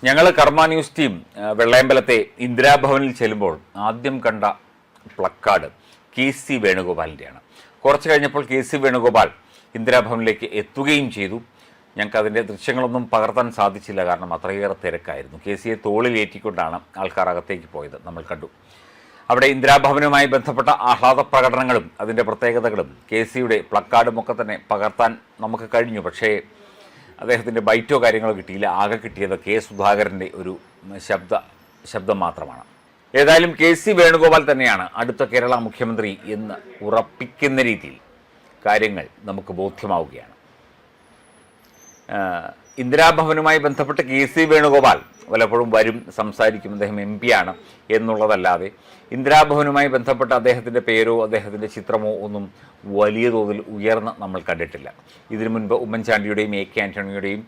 ഞങ്ങൾ കർമ്മ news team വെള്ളയമ്പലത്തെ ഇന്ദിരാഭവനിൽ ചെല്ലുമ്പോൾ ആദ്യം കണ്ട പ്ലക്കാർഡ് കെ.സി. വേണുഗോപാലിൻ്റെയാണ്. കുറച്ച് കഴിഞ്ഞപ്പോൾ കെ.സി. വേണുഗോപാൽ ഇന്ദിരാഭവനിലേക്ക് എത്തുകയും ചെയ്തു. ഞങ്ങൾക്ക് അതിൻ്റെ ദൃശ്യങ്ങളൊന്നും പകർത്താൻ സാധിച്ചില്ല, കാരണം അത്രയേറെ തിരക്കായിരുന്നു. കെ.സിയെ തോളിലേറ്റിക്കൊണ്ടാണ് ആൾക്കാർ അകത്തേക്ക് പോയത്, നമ്മൾ കണ്ടു. അവിടെ ഇന്ദിരാഭവനുമായി ബന്ധപ്പെട്ട ആഹ്ലാദ പ്രകടനങ്ങളും അതിൻ്റെ പ്രത്യേകതകളും കെ.സിയുടെ പ്ലക്കാർഡും ഒക്കെ തന്നെ പകർത്താൻ നമുക്ക് കഴിഞ്ഞു. പക്ഷേ അദ്ദേഹത്തിൻ്റെ ബൈറ്റോ കാര്യങ്ങളോ കിട്ടിയില്ല. ആകെ കിട്ടിയത് കെ. സുധാകരൻ്റെ ഒരു ശബ്ദം മാത്രമാണ്. ഏതായാലും കെ.സി. വേണുഗോപാൽ തന്നെയാണ് അടുത്ത കേരള മുഖ്യമന്ത്രി എന്ന് ഉറപ്പിക്കുന്ന രീതിയിൽ കാര്യങ്ങൾ നമുക്ക് ബോധ്യമാവുകയാണ്. ഇന്ദിരാഭവനുമായി ബന്ധപ്പെട്ട് കെ.സി. വേണുഗോപാൽ പലപ്പോഴും വരും, സംസാരിക്കും, അദ്ദേഹം MP ആണ് എന്നുള്ളതല്ലാതെ ഇന്ദിരാഭവനുമായി ബന്ധപ്പെട്ട അദ്ദേഹത്തിൻ്റെ പേരോ അദ്ദേഹത്തിൻ്റെ ചിത്രമോ ഒന്നും വലിയ തോതിൽ ഉയർന്ന് നമ്മൾ കണ്ടിട്ടില്ല. ഇതിനു മുൻപ് ഉമ്മൻചാണ്ടിയുടെയും A.K. ആൻ്റണിയുടെയും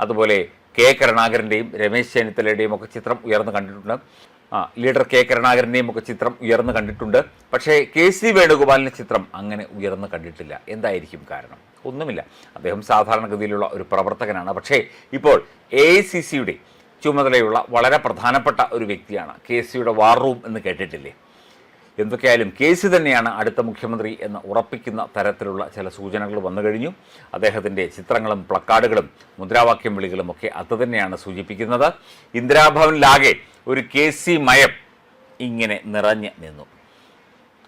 അതുപോലെ കെ. കരുണാകരൻ്റെയും രമേശ് ചെന്നിത്തലയുടെയും ഒക്കെ ചിത്രം ഉയർന്ന് കണ്ടിട്ടുണ്ട്. Leader K. കരുണാകരൻ്റെയും ഒക്കെ ചിത്രം ഉയർന്ന് കണ്ടിട്ടുണ്ട്. പക്ഷേ കെ.സി. വേണുഗോപാലിൻ്റെ ചിത്രം അങ്ങനെ ഉയർന്ന് കണ്ടിട്ടില്ല. എന്തായിരിക്കും കാരണം? ഒന്നുമില്ല, അദ്ദേഹം സാധാരണഗതിയിലുള്ള ഒരു പ്രവർത്തകനാണ്. പക്ഷേ ഇപ്പോൾ AICCയുടെ ചുമതലയുള്ള വളരെ പ്രധാനപ്പെട്ട ഒരു വ്യക്തിയാണ്. കെ.സിയുടെ വാർ റൂം എന്ന് കേട്ടിട്ടില്ലേ? എന്തൊക്കെയായാലും കെ.സി തന്നെയാണ് അടുത്ത മുഖ്യമന്ത്രി എന്ന് ഉറപ്പിക്കുന്ന തരത്തിലുള്ള ചില സൂചനകൾ വന്നു കഴിഞ്ഞു. അദ്ദേഹത്തിൻ്റെ ചിത്രങ്ങളും പ്ലക്കാർഡുകളും മുദ്രാവാക്യം വിളികളും ഒക്കെ അതുതന്നെയാണ് സൂചിപ്പിക്കുന്നത്. ഇന്ദിരാഭവനിലാകെ ഒരു കെ.സി മയം ഇങ്ങനെ നിറഞ്ഞ് നിന്നു.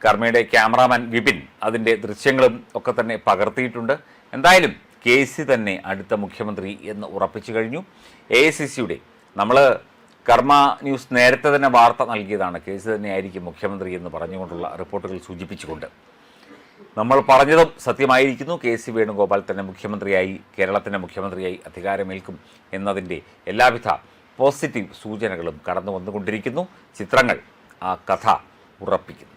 കർമ്മയുടെ ക്യാമറാമാൻ വിപിൻ അതിൻ്റെ ദൃശ്യങ്ങളും ഒക്കെ തന്നെ പകർത്തിയിട്ടുണ്ട്. എന്തായാലും കെ.സി തന്നെ അടുത്ത മുഖ്യമന്ത്രി എന്ന് ഉറപ്പിച്ചു കഴിഞ്ഞു. AICCയുടെ നമ്മൾ കർമ്മ ന്യൂസ് നേരത്തെ തന്നെ വാർത്ത നൽകിയതാണ്. കെ.സി തന്നെയായിരിക്കും മുഖ്യമന്ത്രി എന്ന് പറഞ്ഞുകൊണ്ടുള്ള റിപ്പോർട്ടുകൾ സൂചിപ്പിച്ചുകൊണ്ട് നമ്മൾ പറഞ്ഞതും സത്യമായിരിക്കുന്നു. കെ.സി. വേണുഗോപാൽ തന്നെ മുഖ്യമന്ത്രിയായി, കേരളത്തിൻ്റെ മുഖ്യമന്ത്രിയായി അധികാരമേൽക്കും എന്നതിൻ്റെ എല്ലാവിധ പോസിറ്റീവ് സൂചനകളും കടന്നു വന്നുകൊണ്ടിരിക്കുന്നു. ചിത്രങ്ങൾ ആ കഥ ഉറപ്പിക്കുന്നു.